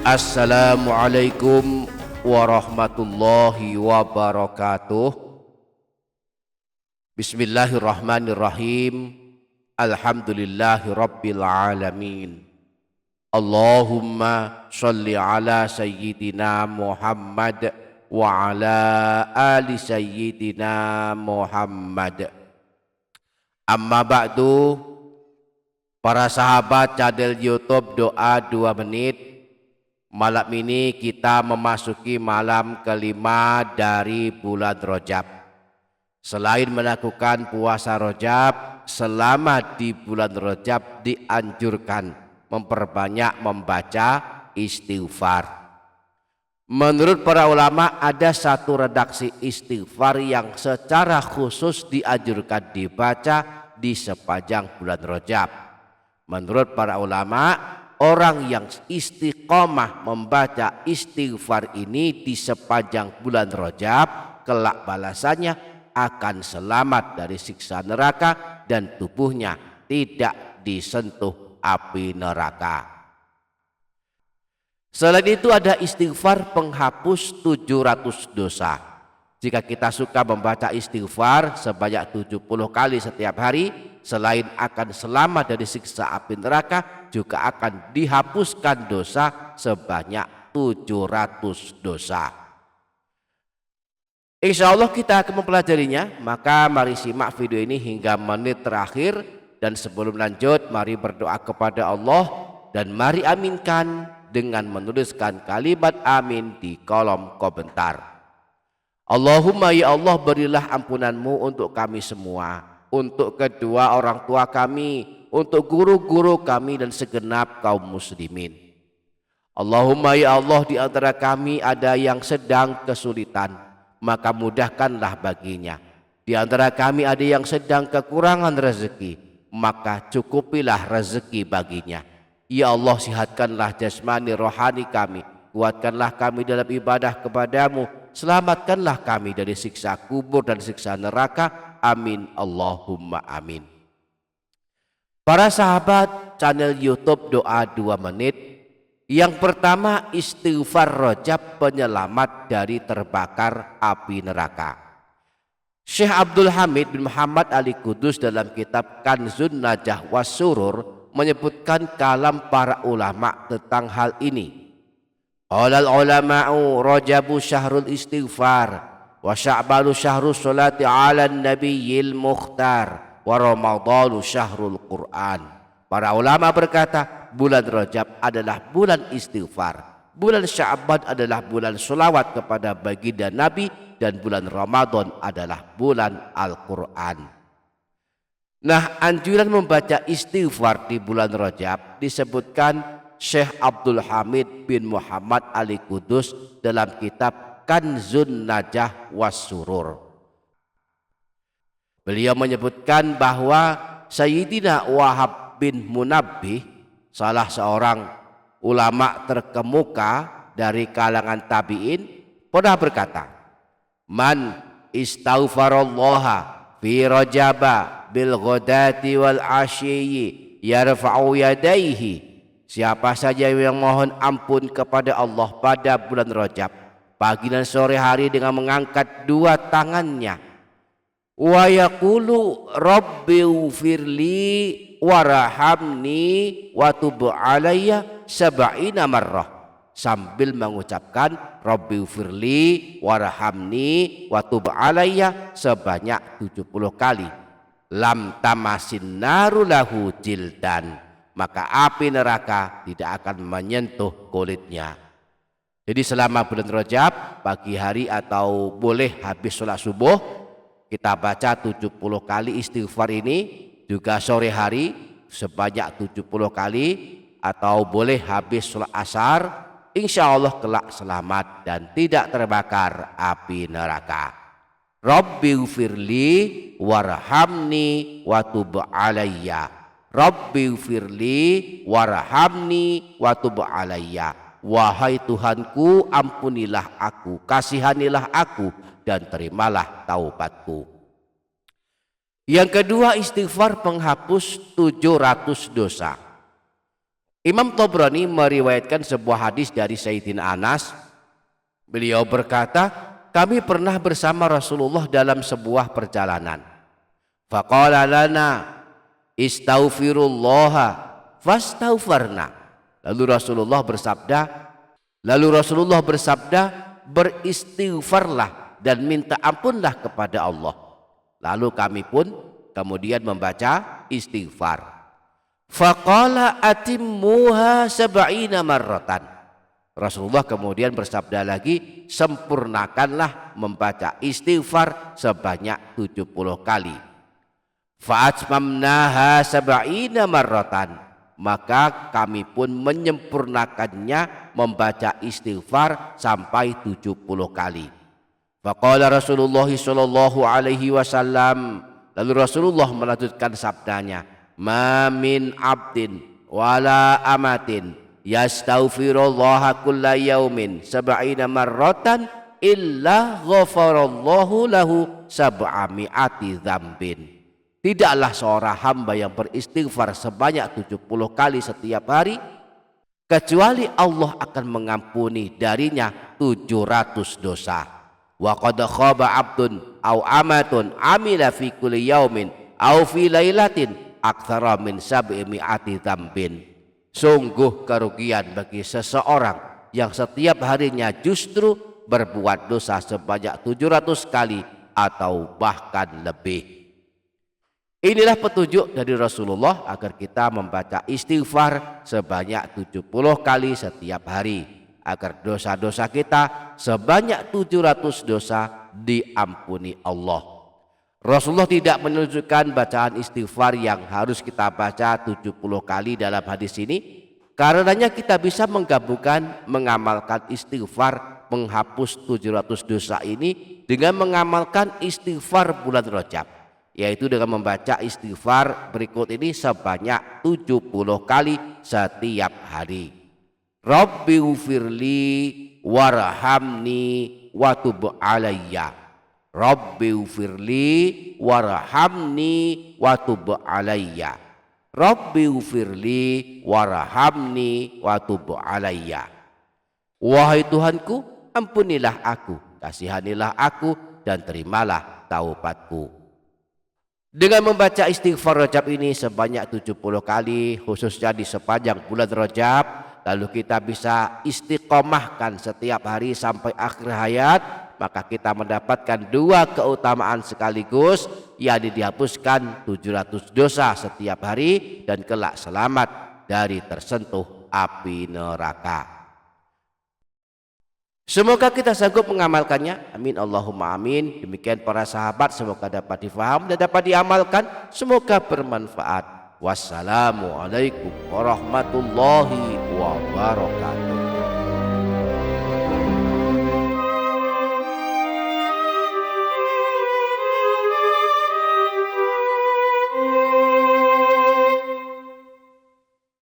Assalamualaikum warahmatullahi wabarakatuh. Bismillahirrahmanirrahim. Alhamdulillahi rabbil alamin. Allahumma sholli ala sayyidina Muhammad wa ala ali sayyidina Muhammad. Amma ba'du. Para sahabat channel YouTube Doa 2 Menit, malam ini kita memasuki malam kelima dari bulan Rajab. Selain melakukan puasa Rajab, selama di bulan Rajab dianjurkan memperbanyak membaca istighfar. Menurut para ulama ada satu redaksi istighfar yang secara khusus dianjurkan dibaca di sepanjang bulan Rajab. Menurut para ulama, orang yang istiqomah membaca istighfar ini di sepanjang bulan Rajab, kelak balasannya akan selamat dari siksa neraka dan tubuhnya tidak disentuh api neraka. Selain itu ada istighfar penghapus 700 dosa. Jika kita suka membaca istighfar sebanyak 70 kali setiap hari, selain akan selamat dari siksa api neraka, juga akan dihapuskan dosa sebanyak 700 dosa. Insya Allah kita akan mempelajarinya, maka mari simak video ini hingga menit terakhir. Dan sebelum lanjut, mari berdoa kepada Allah dan mari aminkan dengan menuliskan kalimat amin di kolom komentar. Allahumma ya Allah, berilah ampunanmu untuk kami semua, untuk kedua orang tua kami, untuk guru-guru kami dan segenap kaum muslimin. Allahumma ya Allah, di antara kami ada yang sedang kesulitan, maka mudahkanlah baginya. Di antara kami ada yang sedang kekurangan rezeki, maka cukupilah rezeki baginya. Ya Allah, sihatkanlah jasmani rohani kami, kuatkanlah kami dalam ibadah kepadamu, selamatkanlah kami dari siksa kubur dan siksa neraka. Amin Allahumma amin. Para sahabat channel YouTube Doa 2 Menit, yang pertama istighfar Rajab penyelamat dari terbakar api neraka. Syekh Abdul Hamid bin Muhammad Ali Kudus dalam kitab Kanzun Najah Wassurur menyebutkan kalam para ulama tentang hal ini. Qala al-ulama'u Rajabu syahrul istighfar wa sya'balu syahrul salati 'alan nabiyil mukhtar wa ramadhanu syahrul Qur'an. Para ulama berkata, bulan Rajab adalah bulan istighfar, bulan Sya'ban adalah bulan sholawat kepada baginda Nabi, dan bulan Ramadan adalah bulan Al-Quran. Nah, anjuran membaca istighfar di bulan Rajab disebutkan Syekh Abdul Hamid bin Muhammad Ali Kudus dalam kitab Kanzun Najah Wassurur. Beliau menyebutkan bahwa Sayyidina Wahab bin Munabbih, salah seorang ulama terkemuka dari kalangan tabi'in, pernah berkata, man istaghfarallaha fi rajaba bil ghadati wal ashiyyi yarfa'u yadaihi. Siapa saja yang mohon ampun kepada Allah pada bulan Rajab, pagi dan sore hari, dengan mengangkat dua tangannya, wa yaqulu rabbighfirli warhamni wa tub alayya sab'ina marrah, sambil mengucapkan rabbighfirli warhamni wa tub alayya sebanyak 70 kali, lam tamasin naru lahu jildan, maka api neraka tidak akan menyentuh kulitnya. Jadi selama bulan Rajab, pagi hari atau boleh habis sholat subuh, kita baca 70 kali istighfar ini, juga sore hari sebanyak 70 kali, atau boleh habis sholat asar. Insya Allah kelak selamat dan tidak terbakar api neraka. Rabbighfirli warhamni wa tub alayya. Rabbighfirli warhamni wa tub alayya. Wahai Tuhanku, ampunilah aku, kasihanilah aku, dan terimalah taubatku. Yang kedua, istighfar penghapus 700 dosa. Imam Tabrani meriwayatkan sebuah hadis dari Sayyidina Anas. Beliau berkata, kami pernah bersama Rasulullah dalam sebuah perjalanan. Faqala lana istaghfirullaha fastaghfarna. Lalu Rasulullah bersabda, beristighfarlah dan minta ampunlah kepada Allah. Lalu kami pun kemudian membaca istighfar. Faqala atimmuha sab'ina marratan. Rasulullah kemudian bersabda lagi, sempurnakanlah membaca istighfar sebanyak 70 kali. Fa'atmamnaha sab'ina marratan. Maka kami pun menyempurnakannya membaca istighfar sampai 70 kali. Faqala Rasulullah sallallahu alaihi wasallam, lalu Rasulullah melanjutkan sabdanya, ma min abdin wala amatin yastaghfirullaha kulla yaumin sab'ina marratan illa ghafarallahu lahu sab'ami'ati dzambin. Tidaklah seorang hamba yang beristighfar sebanyak 70 kali setiap hari, kecuali Allah akan mengampuni darinya 700 dosa. Wa qad khaba abdun aw amatun amila fi kulli yaumin aw fi lailatin aktsara min sab'imi'ati dzambin. Sungguh kerugian bagi seseorang yang setiap harinya justru berbuat dosa sebanyak 700 kali atau bahkan lebih. Inilah petunjuk dari Rasulullah agar kita membaca istighfar sebanyak 70 kali setiap hari, agar dosa-dosa kita sebanyak 700 dosa diampuni Allah. Rasulullah tidak menunjukkan bacaan istighfar yang harus kita baca 70 kali dalam hadis ini. Karenanya kita bisa menggabungkan mengamalkan istighfar menghapus 700 dosa ini dengan mengamalkan istighfar bulan Rajab, yaitu dengan membaca istighfar berikut ini sebanyak 70 kali setiap hari. Rabbighfirli warhamni watub alayya. Rabbighfirli warhamni watub alayya. Rabbighfirli warhamni watub alayya. Wahai Tuhanku, ampunilah aku, kasihanilah aku, dan terimalah taubatku. Dengan membaca istighfar Rajab ini sebanyak 70 kali, khususnya di sepanjang bulan Rajab, lalu kita bisa istiqomahkan setiap hari sampai akhir hayat, maka kita mendapatkan dua keutamaan sekaligus, yakni dihapuskan 700 dosa setiap hari dan kelak selamat dari tersentuh api neraka. Semoga kita sanggup mengamalkannya. Amin Allahumma amin. Demikian para sahabat, semoga dapat difaham dan dapat diamalkan. Semoga bermanfaat. Wassalamualaikum warahmatullahi wabarakatuh.